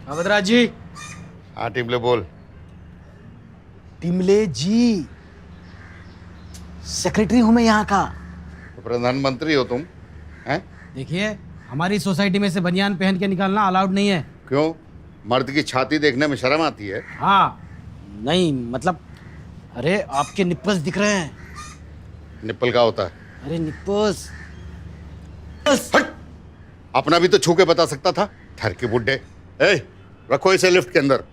अवधराज जी। हाँ टिमले बोल। टिमले जी, सेक्रेटरी हूं मैं यहाँ का। तो प्रधानमंत्री हो तुम हैं? देखिए, हमारी सोसाइटी में से बनियान पहन के निकालना अलाउड नहीं है। क्यों? मर्द की छाती देखने में शर्म आती है? हाँ, नहीं मतलब, अरे आपके निप्पल्स दिख रहे हैं। निप्पल का होता है? अरे निप्पल्स। हट! अपना भी तो छू के बता सकता था। ठर के बुड्ढे। ए, रखो इसे लिफ्ट के अंदर।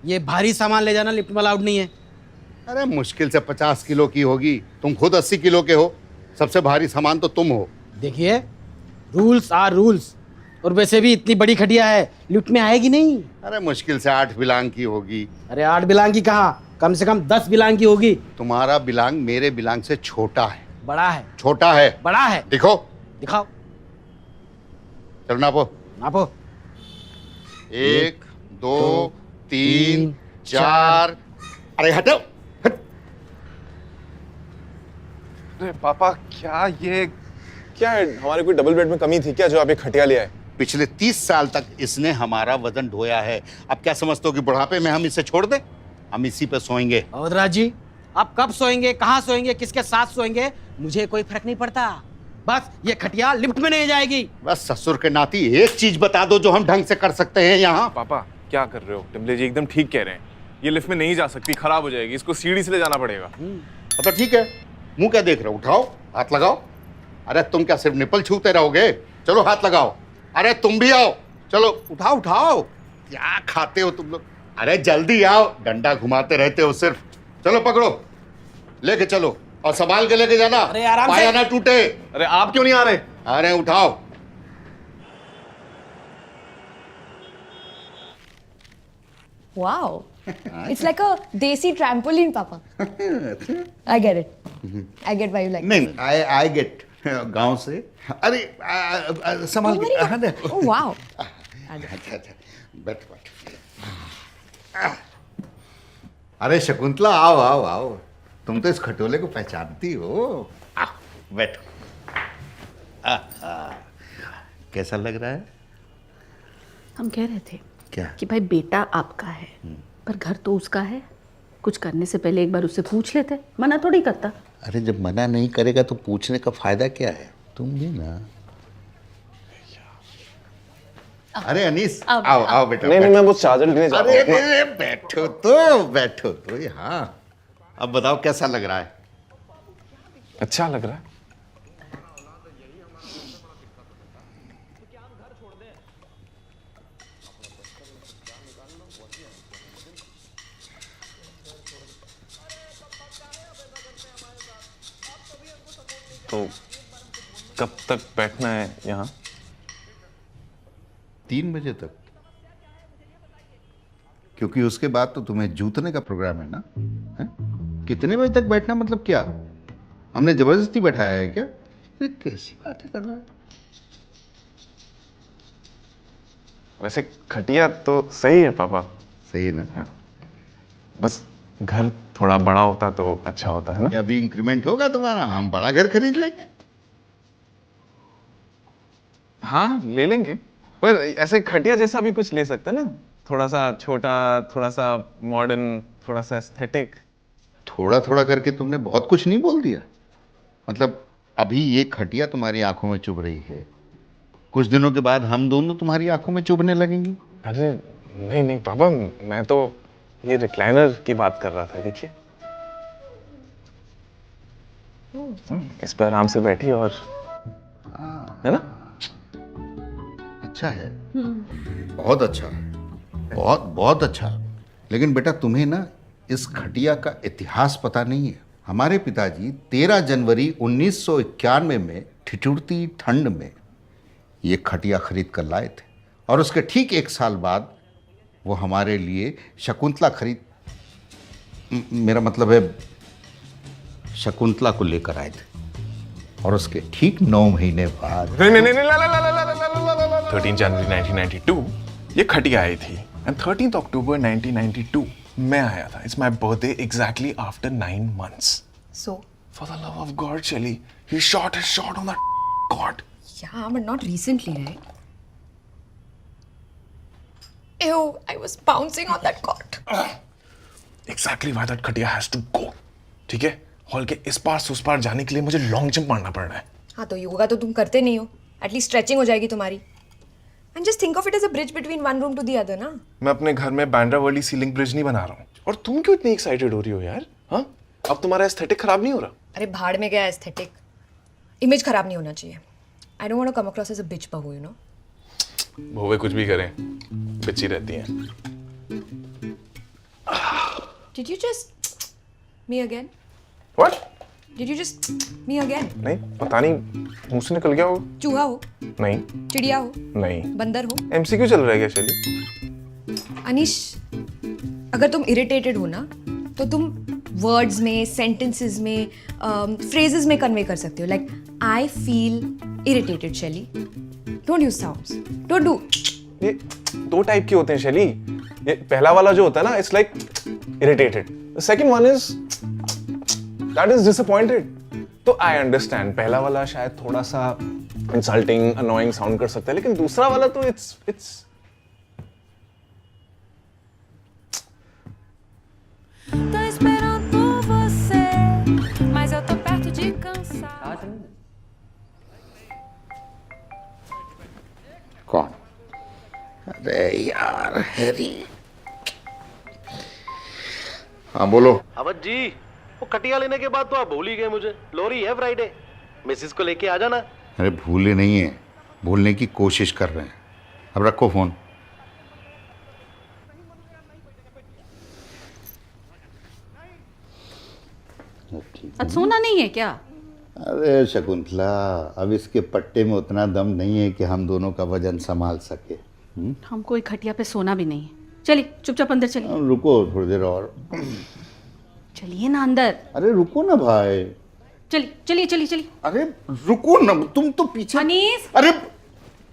ये भारी सामान ले जाना लिफ्ट में अलाउड नहीं है। अरे मुश्किल से 50 किलो की होगी, तुम खुद 80 किलो के हो। सबसे भारी सामान तो तुम हो। देखिए, रूल्स आर रूल्स। और वैसे भी इतनी बड़ी खटिया है, लिफ्ट में आएगी नहीं। अरे मुश्किल से 8 बिलांग की होगी। अरे 8 बिलांग की कहा, कम से कम 10 बिलांग की होगी। तुम्हारा बिलांग मेरे बिलांग से छोटा है। बड़ा है। छोटा है। बड़ा है। दिखो। दिखाओ। चलो नापो। नापो। 1 2 3 4। अरे हटो। हट। अरे पापा, क्या ये क्या है? हमारे कोई डबल बेड में कमी थी क्या जो आप ये खटिया ले आए? पिछले 30 साल तक इसने हमारा वजन ढोया है। अब क्या समझते हो कि बुढ़ापे में हम इसे छोड़ दें? हम इसी पे सोएंगे। अवधराज जी, आप कब सोएंगे, कहाँ सोएंगे, किसके साथ सोएंगे, मुझे कोई फर्क नहीं पड़ता। बस ये खटिया लिफ्ट में नहीं जाएगी। बस ससुर के नाती एक चीज बता दो जो हम ढंग से कर सकते हैं यहाँ। पापा क्या कर रहे हो? टिमले जी एकदम ठीक कह रहे हैं। ये लिफ्ट में नहीं जा सकती, खराब हो जाएगी, इसको सीढ़ी से ले जाना पड़ेगा। तो ठीक है, मुंह क्या देख रहे हो? उठाओ, हाथ लगाओ। अरे तुम क्या सिर्फ निपल छूते रहोगे? चलो हाथ लगाओ। अरे तुम भी आओ, चलो उठाओ उठाओ। क्या खाते हो तुम लोग? अरे जल्दी आओ, डंडा घुमाते रहते हो सिर्फ। चलो पकड़ो, लेके चलो और संभाल के लेके जाना। अरे आराम से। पाया ना टूटे। अरे आप क्यों नहीं आ रहे? अरे उठाओ। Wow. It's like a desi trampoline, Papa. I get it. I get why you like नहीं, it. आई गेट गांव से। अरे संभाल Oh, के। very हाँ, good. देखो। Oh, wow. अच्छा अच्छा, बैठ बैठ। अरे शकुंतला, आओ आओ आओ। तुम तो इस खटोले को पहचानती हो। आओ बैठो। कैसा लग रहा है? हम कह रहे थे क्या? कि भाई बेटा आपका है पर घर तो उसका है। कुछ करने से पहले एक बार उससे पूछ लेते, मना थोड़ी करता। अरे जब मना नहीं करेगा तो पूछने का फायदा क्या है? तुम भी ना। अरे अनीस, आओ आओ बेटा। नहीं नहीं, मैं वो चार्जर लेने जा रहा हूँ। अरे बैठो तो यहाँ। अब बताओ कैसा लग रहा है? अच्छा लग रहा है। तो कब तक बैठना है यहाँ? 3 बजे तक, क्योंकि उसके बाद तो तुम्हें जूतने का प्रोग्राम है ना। है? कितने बजे तक बैठना मतलब क्या? हमने जबरदस्ती बैठाया है क्या? अरे कैसी बातें कर रहा है? वैसे खटिया तो सही है पापा। सही है ना? बस घर थोड़ा बड़ा होता तो अच्छा होता है ना। अभी इंक्रीमेंट होगा तुम्हारा, हम बड़ा घर खरीद लेंगे। हाँ ले लेंगे, पर ऐसे खटिया जैसा भी कुछ ले सकते हैं ना। थोड़ा सा छोटा, थोड़ा सा मॉडर्न, थोड़ा सा एस्थेटिक। थोड़ा थोड़ा करके तुमने बहुत कुछ नहीं बोल दिया। मतलब अभी ये खटिया तुम्हारी आंखों में चुभ रही है, कुछ दिनों के बाद हम दोनों तुम्हारी आंखों में चुभने लगेंगे। अरे नहीं नहीं पापा, मैं तो ये रिक्लाइनर की बात कर रहा था। देखिए इस पर आराम से बैठी और, है ना? अच्छा है, बहुत अच्छा, बहुत बहुत अच्छा। लेकिन बेटा तुम्हें ना इस खटिया का इतिहास पता नहीं है। हमारे पिताजी 13 जनवरी 1991 में ठिठुरती ठंड में ये खटिया खरीद कर लाए थे और उसके ठीक 1 साल बाद वो हमारे लिए शकुंतला मेरा मतलब है शकुंतला को लेकर आए थे। और उसके ठीक 9 महीने बाद 13 जनवरी 1992 ये खटिया आई थी एंड 13 अक्टूबर 1992 मैं आया था। It's my birthday exactly after 9 months. So, For the love of God, Shelly, he shot his shot on that god. yeah, but not recently, right? Ew, I was bouncing on that cot. Exactly why that खटिया has to go. ठीक है? Hall के इस पार से उस पार जाने के लिए मुझे लॉन्ग जंप मारना पड़ रहा है. हाँ तो योगा तो तुम करते नहीं हो. एटलीस्ट स्ट्रेचिंग हो जाएगी तुम्हारी. And just think of it as a bridge between one room to the other, ना? मैं अपने घर में बांद्रावली सीलिंग ब्रिज नहीं बना रहा हूँ. और तुम क्यों इतनी एक्साइटेड हो रही हो यार? हाँ? अब तुम्हारा एस्थेटिक खराब नहीं हो रहा? अरे भाड़ में गया एस्थेटिक. इमेज खराब नहीं होना चाहिए. I don't want to come across as a bitch बहू, you know? बहुएं कुछ भी करें, बिच्ची रहती हैं. Did you just me again? What? Did you just me again? नहीं, पता नहीं, मुंह से निकल गया हो. चूहा हो, नहीं, चिड़िया हो, नहीं. बंदर हो. MCQ चल रहा है क्या शैली? अनीश, अगर तुम इरिटेटेड हो ना, तो तुम वर्ड्स में, सेंटेंसेस में, फ्रेजेस में कन्वे कर सकते हो. लाइक आई फील इरिटेटेड शैली. Don't use sounds. Don't do. ये दो टाइप के होते हैं शैली. ये पहला वाला जो होता है ना, it's like irritated. The second one is that is disappointed. तो आई अंडरस्टैंड, पहला वाला शायद थोड़ा सा इंसल्टिंग, अनोइंग साउंड कर सकता है, लेकिन दूसरा वाला तो it's Tô esperando você, mas eu tô perto de cansar. कौन? अरे यार हैरी. हाँ बोलो. अवध जी, वो खटिया लेने के बाद तो आप भूल ही गए मुझे. लोरी है फ्राइडे, मिसेस को लेके आ जाना. अरे भूले नहीं है, भूलने की कोशिश कर रहे हैं. अब रखो फोन. आज सोना नहीं है क्या? अरे शकुंतला, अब इसके पट्टे में उतना दम नहीं है कि हम दोनों का वजन संभाल सके. हम कोई खटिया पे सोना भी नहीं है. चलिए चुपचाप अंदर चलिए. रुको थोड़ी देर और. चलिए ना अंदर. अरे रुको ना भाई. चलिए चलिए चलिए चलिए. अरे रुको ना, तुम तो पीछे. अनीस. अरे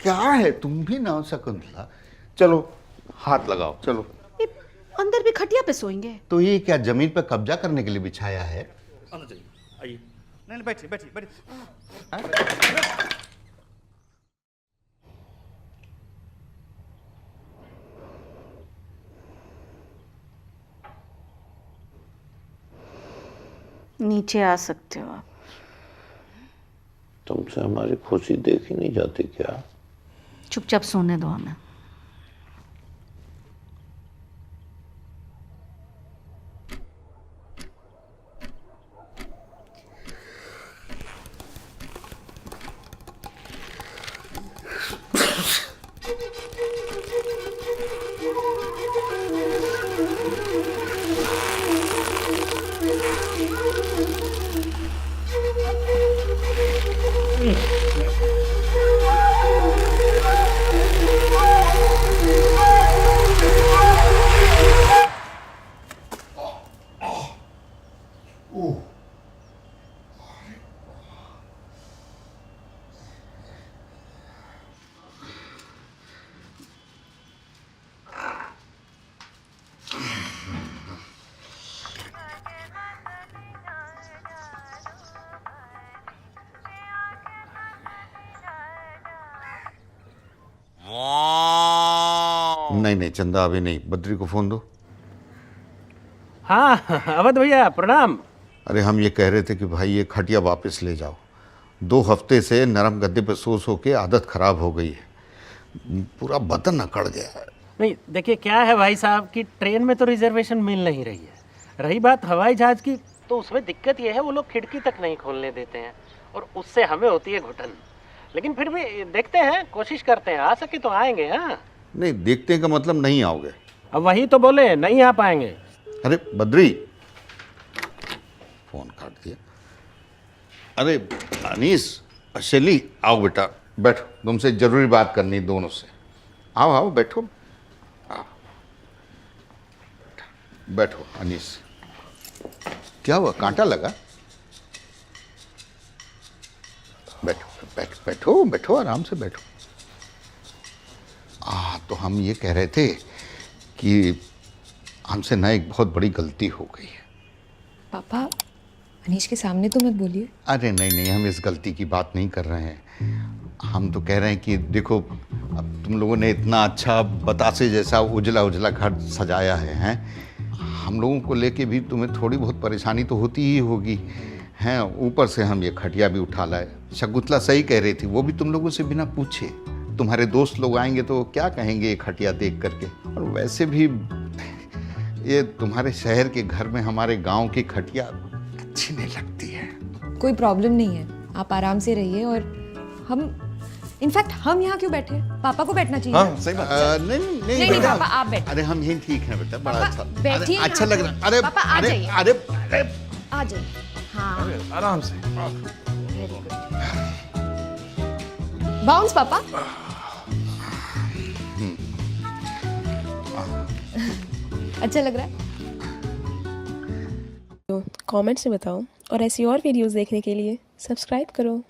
क्या है, तुम भी ना शकुंतला. चलो हाथ लगाओ. चलो. ये अंदर भी खटिया पे सोएंगे? तो ये क्या जमीन पर कब्जा करने के लिए बिछाया है? आइए. नहीं बैठिए बैठिए बैठिए. नीचे आ सकते हो आप. तुमसे हमारी खुशी देखी नहीं जाती क्या? चुपचाप सोने दो हमें. नहीं चंदा अभी नहीं, बद्री को फोन दो. हाँ अवध भैया प्रणाम. अरे हम ये कह रहे थे कि भाई ये खटिया वापस ले जाओ. 2 हफ्ते से नरम गद्दे पे सो के आदत खराब हो गई है. पूरा बदन अकड़ गया है. नहीं देखिए क्या है भाई साहब कि ट्रेन में तो रिजर्वेशन मिल नहीं रही है. रही बात हवाई जहाज की, तो उसमें दिक्कत ये है वो लोग खिड़की तक नहीं खोलने देते हैं और उससे हमें होती है घुटन. लेकिन फिर भी देखते हैं, कोशिश करते हैं, आ सके तो आएंगे. हाँ नहीं, देखते का मतलब नहीं आओगे. अब वही तो बोले नहीं आ पाएंगे. अरे बद्री, फोन काट दिया. अरे अनीस, शैली आओ बेटा, बैठो. तुमसे जरूरी बात करनी दोनों से. आओ आओ बैठो. आओ बैठो. अनीस क्या हुआ, कांटा लगा? बैठो बैठो बैठो बैठो, आराम से बैठो. तो हम ये कह रहे थे कि हमसे ना एक बहुत बड़ी गलती हो गई है. पापा, अनीश के सामने तो मत बोलिए. अरे नहीं, हम इस गलती की बात नहीं कर रहे हैं. हम तो कह रहे हैं कि देखो, अब तुम लोगों ने इतना अच्छा बतासे जैसा उजला उजला घर सजाया है, हम लोगों को लेके भी तुम्हें थोड़ी बहुत परेशानी तो होती ही होगी हैं। ऊपर से हम ये खटिया भी उठा लाए। शकुंतला सही कह रही थी, वो भी तुम लोगों से बिना पूछे। तुम्हारे दोस्त लोग आएंगे तो क्या कहेंगे ये खटिया देख करके। और वैसे भी ये तुम्हारे शहर के घर में हमारे गांव की खटिया अच्छी नहीं लगती है। कोई प्रॉब्लम नहीं है, आप आराम से रहिए। और हम इनफैक्ट हम यहाँ क्यों बैठे? पापा को बैठना चाहिए। हाँ सही बात। नहीं बेटा, पापा आप बैठिए। अरे हम यही ठीक हैं बेटा, बड़ा पापा, अच्छा। बैठिए अच्छा यहाँ लग पे। रहा है। अरे पापा, आ अरे जाइए। अरे अरे आ जाइए। हाँ आराम से। Very good. बाउंस पापा। अच्छा लग रहा है? कमेंट्स में बताओ और ऐसी और वीडियोस देखने के लिए सब्सक्राइब करो।